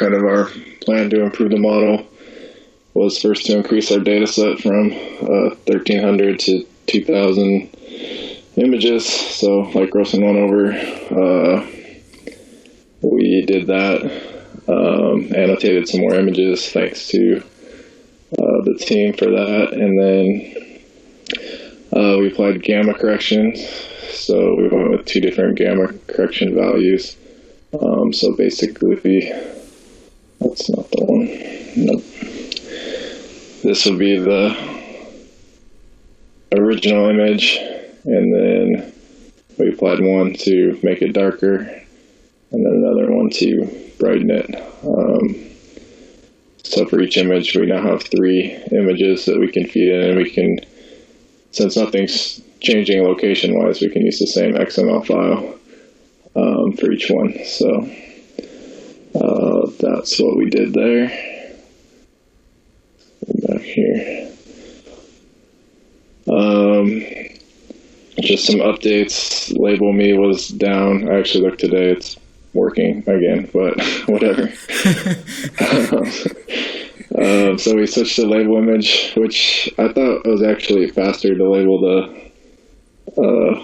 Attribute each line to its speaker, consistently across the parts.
Speaker 1: kind of our plan to improve the model was first to increase our data set from 1,300 to 2,000 images. So like grossing one over, we did that, annotated some more images thanks to the team for that. And then we applied gamma corrections. So we went with 2 different gamma correction values. So basically, that's not the one. Nope. This would be the original image, and then we applied one to make it darker, and then another one to brighten it. So for each image, we now have 3 images that we can feed in, and we can, since nothing's changing location-wise, we can use the same XML file for each one. So that's what we did there. Back here. Just some updates. Label Me was down. I actually looked today. It's working again, but whatever. So we switched to label image, which I thought was actually faster to label the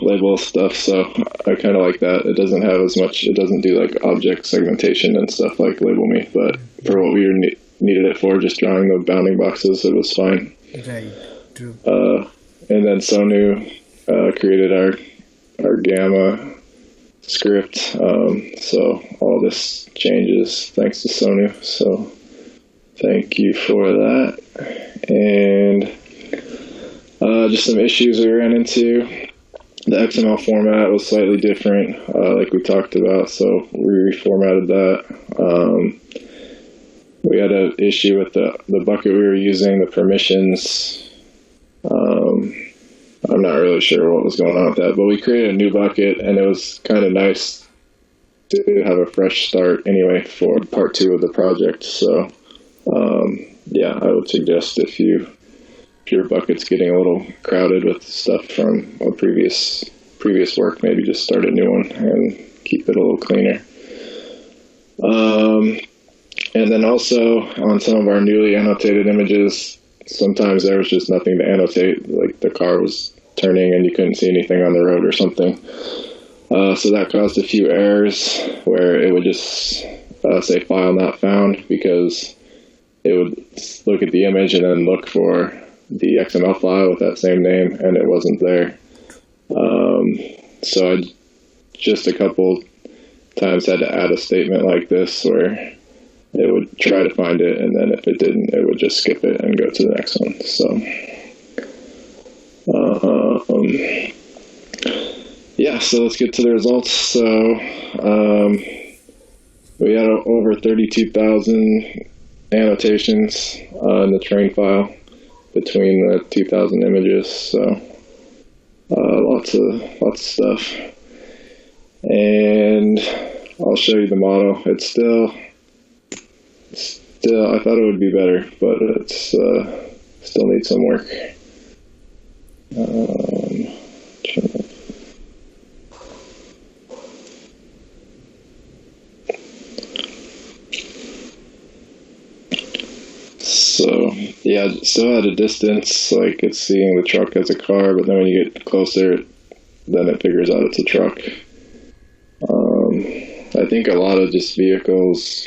Speaker 1: label stuff, so I kind of like that. It doesn't have as much, it doesn't do like object segmentation and stuff like Label Me, but for what we needed it for, just drawing the bounding boxes, it was fine.
Speaker 2: Right, true.
Speaker 1: And then Sonu created our Gamma script, so all this changes thanks to Sonu, so thank you for that. And just some issues we ran into. The XML format was slightly different, like we talked about, so we reformatted that. We had an issue with the bucket we were using, the permissions. I'm not really sure what was going on with that, but we created a new bucket, and it was kind of nice to have a fresh start anyway for part 2 of the project. So, yeah, I would suggest if your bucket's getting a little crowded with stuff from a previous work, maybe just start a new one and keep it a little cleaner. And then also on some of our newly annotated images, sometimes there was just nothing to annotate, like the car was turning and you couldn't see anything on the road or something. So that caused a few errors where it would just say file not found, because it would look at the image and then look for the XML file with that same name, and it wasn't there. So I just a couple times had to add a statement like this where it would try to find it, and then if it didn't, it would just skip it and go to the next one. So yeah, so let's get to the results. So we had over 32,000 annotations in the train file between the 2,000 images, so lots of stuff. And I'll show you the model. It's still I thought it would be better, but it's still needs some work. So yeah, still at a distance, like it's seeing the truck as a car, but then when you get closer, then it figures out it's a truck. I think a lot of just vehicles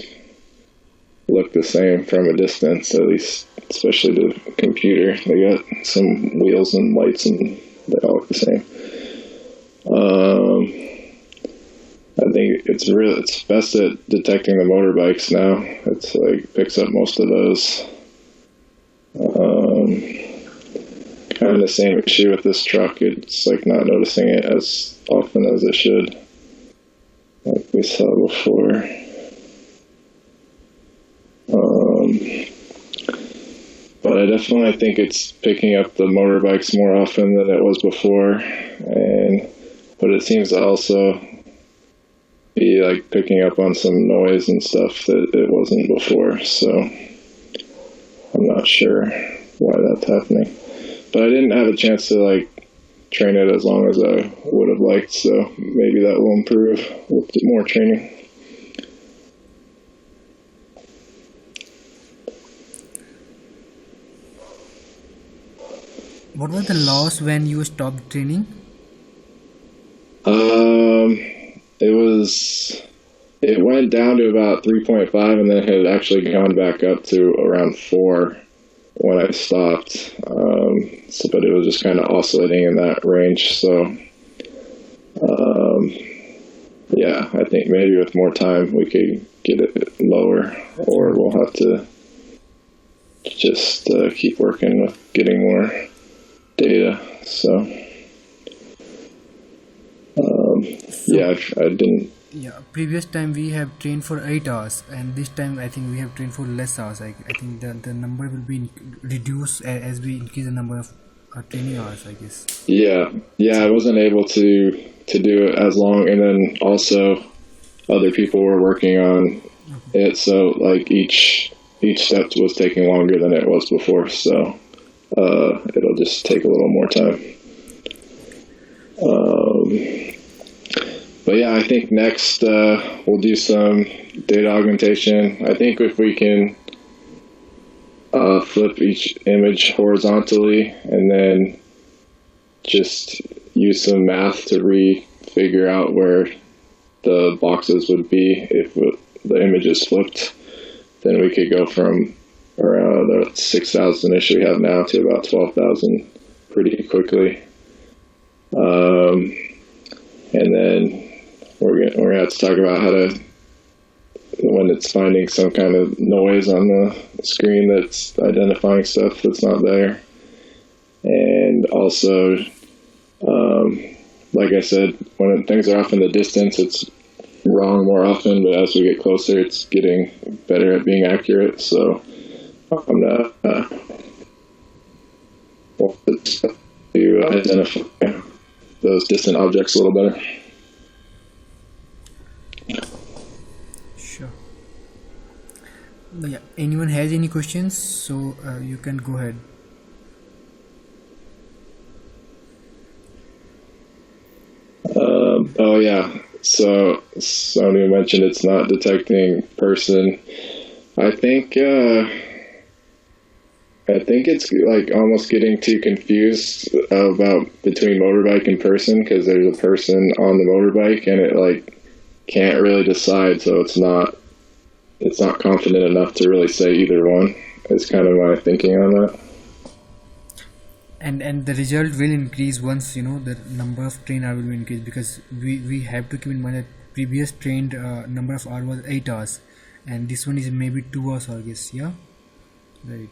Speaker 1: look the same from a distance, at least, especially the computer. They got some wheels and lights and they all look the same. I think it's best at detecting the motorbikes now. It's like picks up most of those. Kind of the same issue with this truck. It's like not noticing it as often as it should, like we saw before. But I definitely think it's picking up the motorbikes more often than it was before, but it seems to also be like picking up on some noise and stuff that it wasn't before, so I'm not sure why that's happening. But I didn't have a chance to like train it as long as I would have liked, so maybe that will improve with more training.
Speaker 2: What was the loss when you stopped training?
Speaker 1: It was. It went down to about 3.5, and then had actually gone back up to around 4 when I stopped. But it was just kind of oscillating in that range. So, yeah, I think maybe with more time we could get it lower, or we'll have to just keep working with getting more data. So,
Speaker 2: So
Speaker 1: yeah, I didn't.
Speaker 2: yeah, previous time we have trained for 8 hours, and this time I think we have trained for less hours. I think the number will be reduced as we increase the number of training hours, I guess.
Speaker 1: Yeah, I wasn't able to do it as long, and then also other people were working on it, so like each step was taking longer than it was before. So it'll just take a little more time. But yeah, I think next we'll do some data augmentation. I think if we can flip each image horizontally and then just use some math to figure out where the boxes would be if the image is flipped, then we could go from around the 6,000-ish we have now to about 12,000 pretty quickly. And then we're gonna have to talk about how to, when it's finding some kind of noise on the screen that's identifying stuff that's not there. And also, like I said, when things are off in the distance, it's wrong more often, but as we get closer, it's getting better at being accurate. So I'm not to identify those distant objects a little better.
Speaker 2: Sure. Yeah. Anyone has any questions? So you can go ahead.
Speaker 1: Oh yeah. So Sony mentioned it's not detecting person. I think it's like almost getting too confused about between motorbike and person, because there's a person on the motorbike and it like can't really decide, so it's not confident enough to really say either one. Is kind of my thinking on that.
Speaker 2: And the result will increase once the number of trained hours will increase, because we have to keep in mind that previous trained number of hours was 8 hours, and this one is maybe 2 hours, I guess. Yeah, right.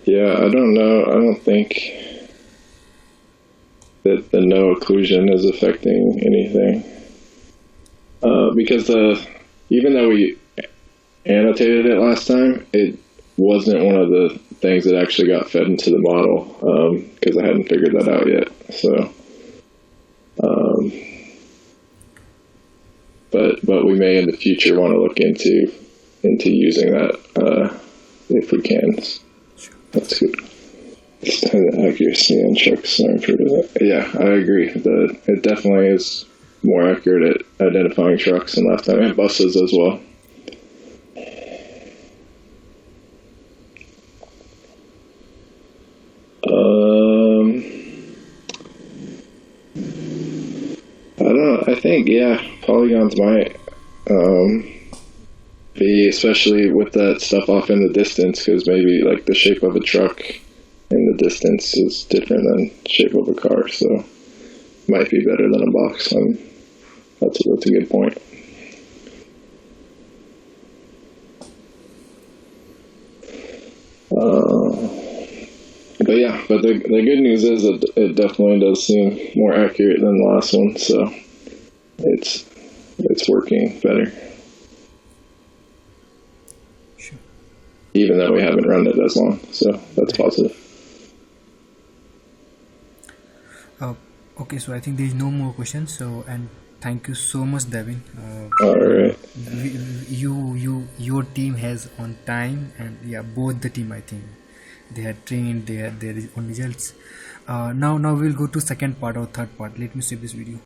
Speaker 1: Yeah, I don't know. I don't think that the no occlusion is affecting anything, because even though we annotated it last time, it wasn't one of the things that actually got fed into the model, because I hadn't figured that out yet. So, but we may in the future want to look into using that if we can. That's good. The accuracy on trucks are improved. Yeah, I agree. It definitely is more accurate at identifying trucks than last time, and buses as well. I don't know. I think polygons might be, especially with that stuff off in the distance, because maybe like the shape of a truck in the distance is different than shape of a car, so might be better than a box. That's a good point. But the good news is that it definitely does seem more accurate than the last one, so it's working better.
Speaker 2: Sure.
Speaker 1: Even though we haven't run it as long, so that's positive.
Speaker 2: Okay, so I think there is no more questions. So, and thank you so much, Devin.
Speaker 1: All right.
Speaker 2: Your team has on time, and yeah, both the team, I think they had trained. There is on results. Now we'll go to second part or third part. Let me save this video.